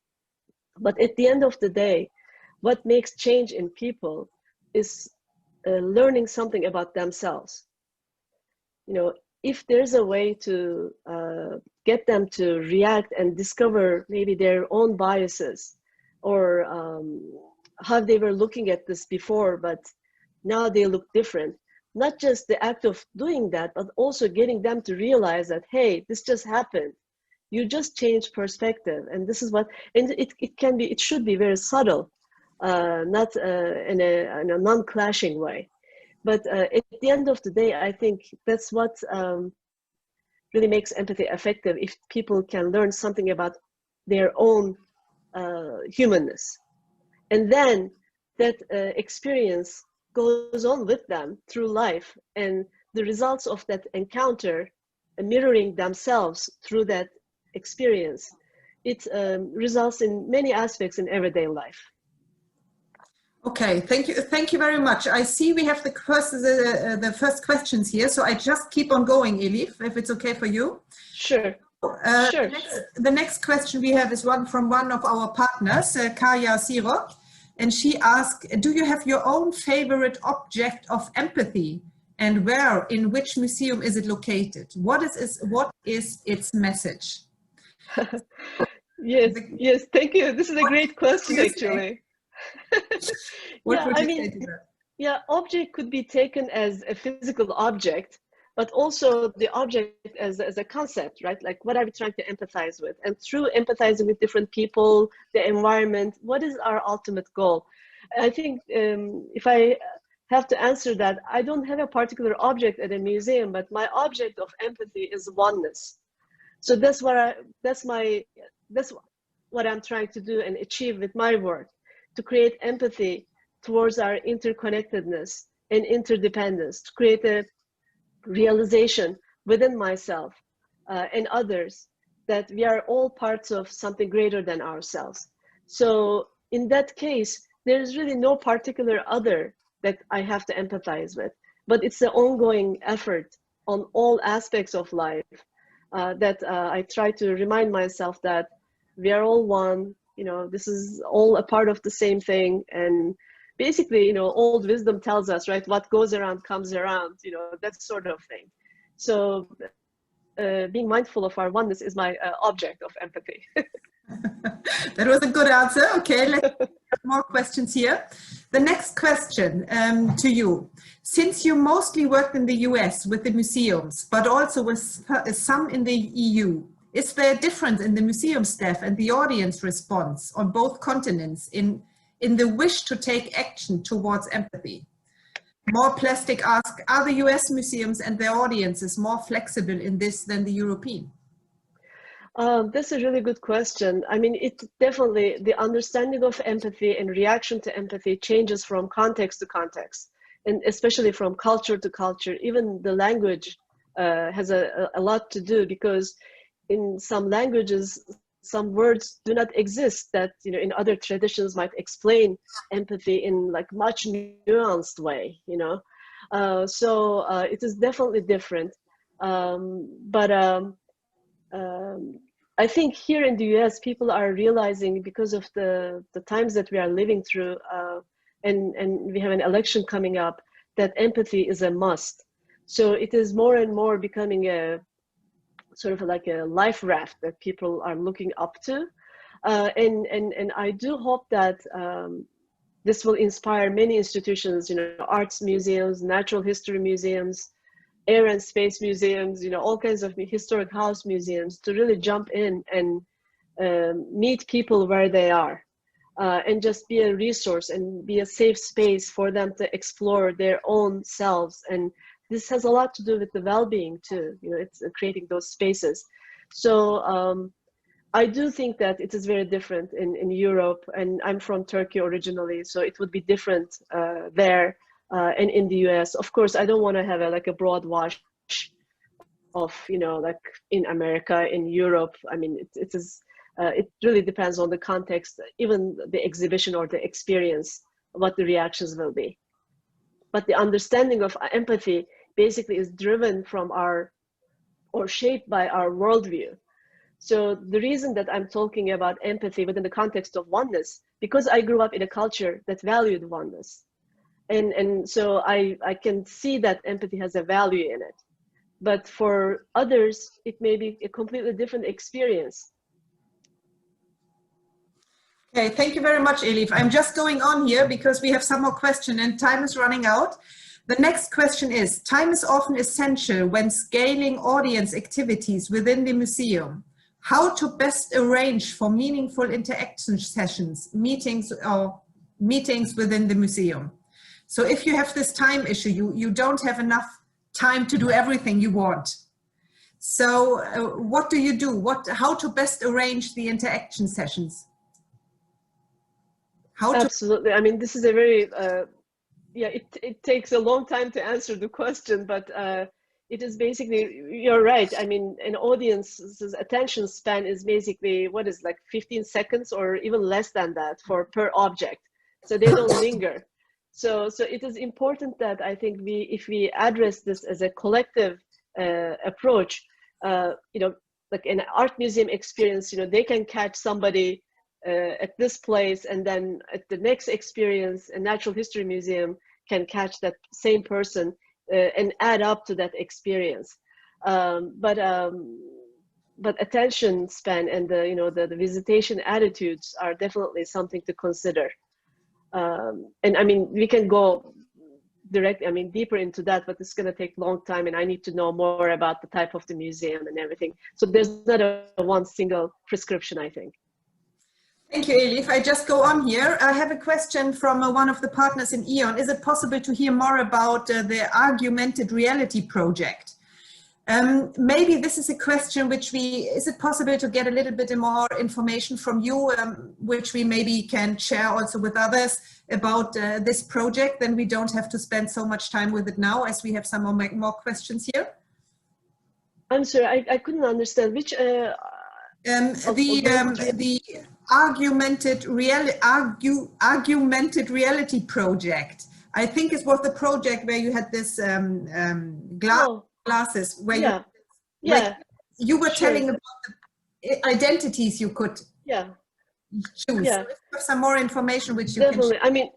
But at the end of the day, what makes change in people is learning something about themselves. You know, if there's a way to get them to react and discover maybe their own biases or how they were looking at this before, but now they look different. Not just the act of doing that, but also getting them to realize that, hey, this just happened. You just changed perspective. And this is what, and it should be very subtle, not in a non-clashing way. But at the end of the day, I think that's what really makes empathy effective, if people can learn something about their own humanness. And then that experience goes on with them through life, and the results of that encounter mirroring themselves through that experience, it results in many aspects in everyday life. Okay, thank you very much. I see we have the first questions here, so I just keep on going, Elif, if it's okay for you. Sure. Sure. The next question we have is from one of our partners, Kaya Sirok, and she asked, do you have your own favorite object of empathy, and where, in which museum is it located? What is its message? Yes, thank you. This is a great question, actually. What would you say to that? Yeah, object could be taken as a physical object, but also the object as a concept, right? Like, what are we trying to empathize with? And through empathizing with different people, the environment, what is our ultimate goal? I think if I have to answer that, I don't have a particular object at a museum, but my object of empathy is oneness. So that's what I'm trying to do and achieve with my work, to create empathy towards our interconnectedness and interdependence, to create a realization within myself and others that we are all parts of something greater than ourselves. So in that case, there is really no particular other that I have to empathize with, but it's the ongoing effort on all aspects of life that I try to remind myself that we are all one. You know, this is all a part of the same thing. And basically, you know, old wisdom tells us, right, what goes around comes around, you know, that sort of thing. So being mindful of our oneness is my object of empathy. That was a good answer. Okay, let's have more questions here. The next question to you. Since you mostly worked in the US with the museums, but also with some in the EU, is there a difference in the museum staff and the audience response on both continents in the wish to take action towards empathy? More plastic ask, are the US museums and their audiences more flexible in this than the European? That's a really good question. I mean, it definitely, the understanding of empathy and reaction to empathy changes from context to context, and especially from culture to culture. Even the language has a lot to do, because in some languages, some words do not exist that, you know, in other traditions might explain empathy in like much nuanced way, you know. So it is definitely different. I think here in the US, people are realizing, because of the times that we are living through, and we have an election coming up, that empathy is a must. So it is more and more becoming a sort of like a life raft that people are looking up to. And I do hope that this will inspire many institutions, you know, arts museums, natural history museums, air and space museums, you know, all kinds of historic house museums, to really jump in and meet people where they are, and just be a resource and be a safe space for them to explore their own selves. And this has a lot to do with the well-being too, you know, it's creating those spaces. So I do think that it is very different in Europe, and I'm from Turkey originally, so it would be different there. And in the US, of course, I don't want to have like a broad wash of, you know, like in America, in Europe. I mean, it really depends on the context, even the exhibition or the experience, what the reactions will be. But the understanding of empathy basically is driven from or shaped by our worldview. So the reason that I'm talking about empathy within the context of oneness, because I grew up in a culture that valued oneness. And so I can see that empathy has a value in it. But for others, it may be a completely different experience. Okay, thank you very much, Elif. I'm just going on here because we have some more questions and time is running out. The next question is, time is often essential when scaling audience activities within the museum. How to best arrange for meaningful interaction sessions, meetings within the museum? So if you have this time issue, you don't have enough time to do everything you want. So what do you do? How to best arrange the interaction sessions? Absolutely. I mean, this is a very, yeah, it takes a long time to answer the question, but it is basically, you're right. I mean, an audience's attention span is basically, what is like 15 seconds or even less than that per object. So they don't linger. So it is important that I think if we address this as a collective approach, you know, like an art museum experience, you know, they can catch somebody at this place, and then at the next experience, a natural history museum can catch that same person and add up to that experience. But attention span and the visitation attitudes are definitely something to consider. And I mean, we can go deeper into that, but it's going to take a long time, and I need to know more about the type of the museum and everything. So there's not a one single prescription, I think. Thank you, Elif. I just go on here. I have a question from one of the partners in ION. Is it possible to hear more about the augmented reality project? Maybe this is a question is it possible to get a little bit more information from you, which we maybe can share also with others about this project? Then we don't have to spend so much time with it now, as we have some more questions here. I'm sorry, I couldn't understand which. The augmented reality project. I think it was the project where you had this glasses where you were telling about the identities you could choose. Yeah. So some more information which you definitely. can I mean,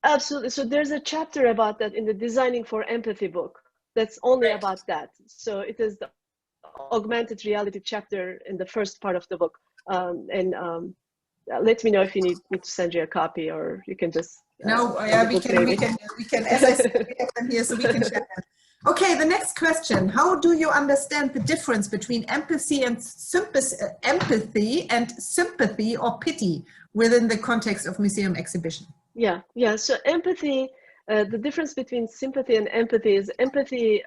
absolutely. So there's a chapter about that in the Designing for Empathy book. That's only about that. So it is the augmented reality chapter in the first part of the book. Let me know if you need me to send you a copy, or you can just we can as I said, we have them here, so we can share them. Okay, the next question: how do you understand the difference between empathy and sympathy or pity within the context of museum exhibition? Yeah. So empathy The difference between sympathy and empathy is empathy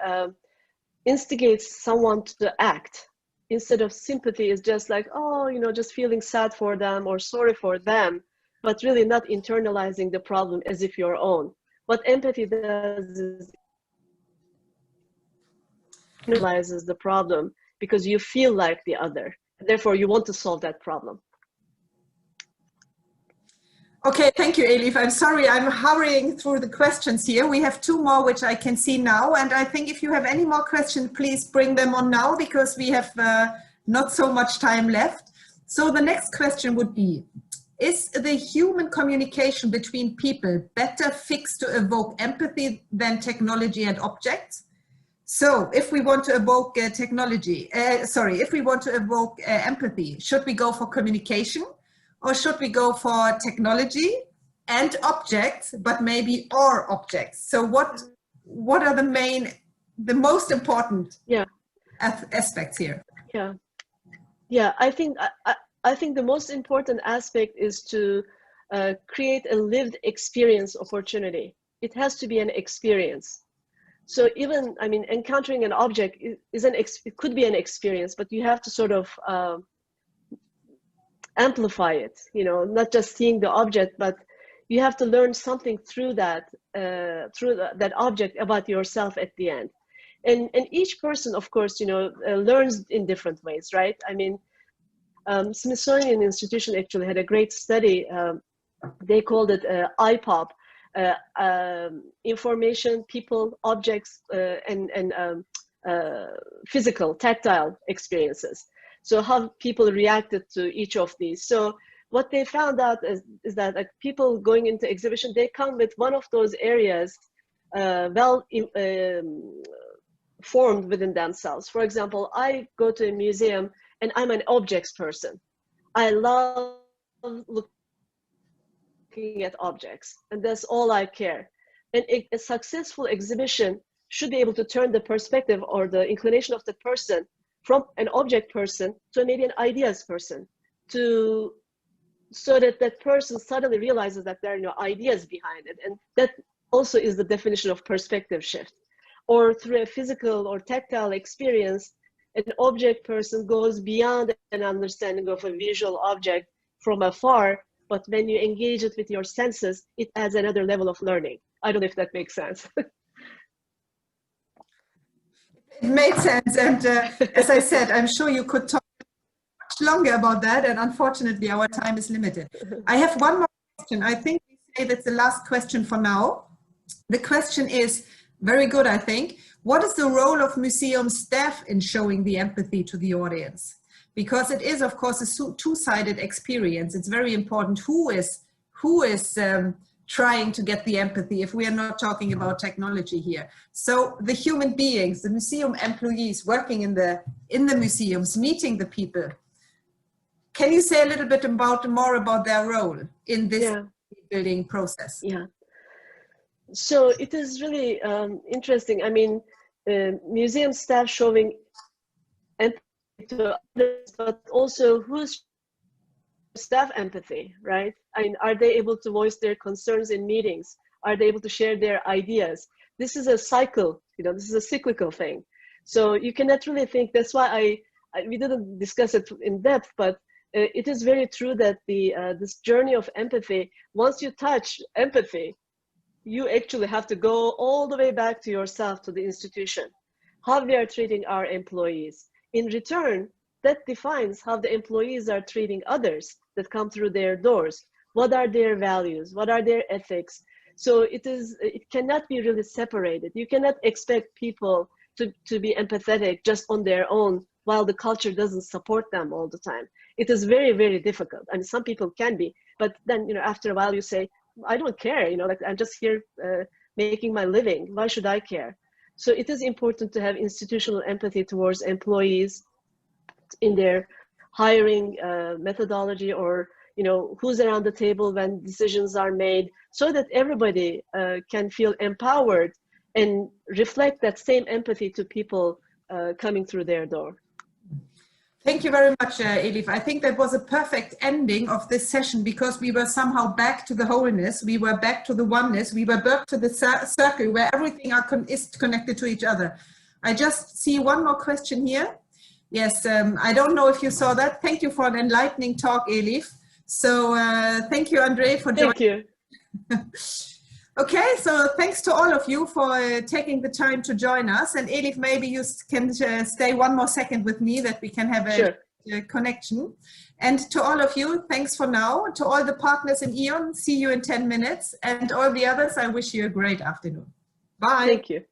instigates someone to act, instead of sympathy is just like, oh, you know, just feeling sad for them or sorry for them, but really not internalizing the problem as if your own. What empathy does is internalizes the problem because you feel like the other. Therefore, you want to solve that problem. Okay, thank you, Elif. I'm sorry, I'm hurrying through the questions here. We have 2 more, which I can see now. And I think if you have any more questions, please bring them on now, because we have not so much time left. So the next question would be, is the human communication between people better fixed to evoke empathy than technology and objects? So if we want to evoke if we want to evoke empathy, should we go for communication? Or should we go for technology and objects, but maybe or objects? So what are the most important aspects here? Yeah. I think the most important aspect is to create a lived experience opportunity. It has to be an experience. So even, I mean, encountering an object it could be an experience, but you have to sort of amplify it, you know, not just seeing the object, but you have to learn something through that object about yourself at the end. And each person, of course, you know, learns in different ways, right? I mean, Smithsonian Institution actually had a great study. They called it IPOP, information, people, objects, and physical, tactile experiences. So how people reacted to each of these. So what they found out is that like people going into exhibition, they come with one of those areas formed within themselves. For example, I go to a museum and I'm an objects person. I love looking at objects, and that's all I care. And a successful exhibition should be able to turn the perspective or the inclination of the person from an object person to maybe an ideas person, so that that person suddenly realizes that there are no ideas behind it. And that also is the definition of perspective shift. Or through a physical or tactile experience, an object person goes beyond an understanding of a visual object from afar, but when you engage it with your senses, it adds another level of learning. I don't know if that makes sense. It made sense, and as I said, I'm sure you could talk much longer about that, and unfortunately our time is limited. I have one more question. I think we say that's the last question for now. The question is very good, I think. What is the role of museum staff in showing the empathy to the audience? Because it is, of course, a two-sided experience. It's very important who is trying to get the empathy, if we are not talking about technology here. So the human beings, the museum employees working in the museums, meeting the people. Can you say a little bit more about their role in this building process? Yeah. So it is really interesting. I mean, museum staff showing empathy to others, but also who's staff empathy, right? I mean, are they able to voice their concerns in meetings? Are they able to share their ideas? This is a cycle, you know, this is a cyclical thing. So you cannot really think, that's why we didn't discuss it in depth, but it is very true that this journey of empathy, once you touch empathy, you actually have to go all the way back to yourself, to the institution, how we are treating our employees. In return, that defines how the employees are treating others that come through their doors. What are their values? What are their ethics? So it cannot be really separated. You cannot expect people to be empathetic just on their own while the culture doesn't support them all the time. It is very, very difficult. I mean, some people can be, but then, you know, after a while you say, I don't care, you know, like I'm just here making my living. Why should I care? So it is important to have institutional empathy towards employees in their hiring methodology, or, you know, who's around the table when decisions are made, so that everybody can feel empowered and reflect that same empathy to people coming through their door. Thank you very much, Elif. I think that was a perfect ending of this session because we were somehow back to the wholeness, we were back to the oneness, we were back to the circle where everything is connected to each other. I just see one more question here. Yes, I don't know if you saw that. Thank you for an enlightening talk, Elif. So thank you, Andre, for joining. Thank you. Okay, so thanks to all of you for taking the time to join us. And Elif, maybe you can stay one more second with me that we can have a connection. And to all of you, thanks for now. To all the partners in E.ON, see you in 10 minutes. And all the others, I wish you a great afternoon. Bye. Thank you.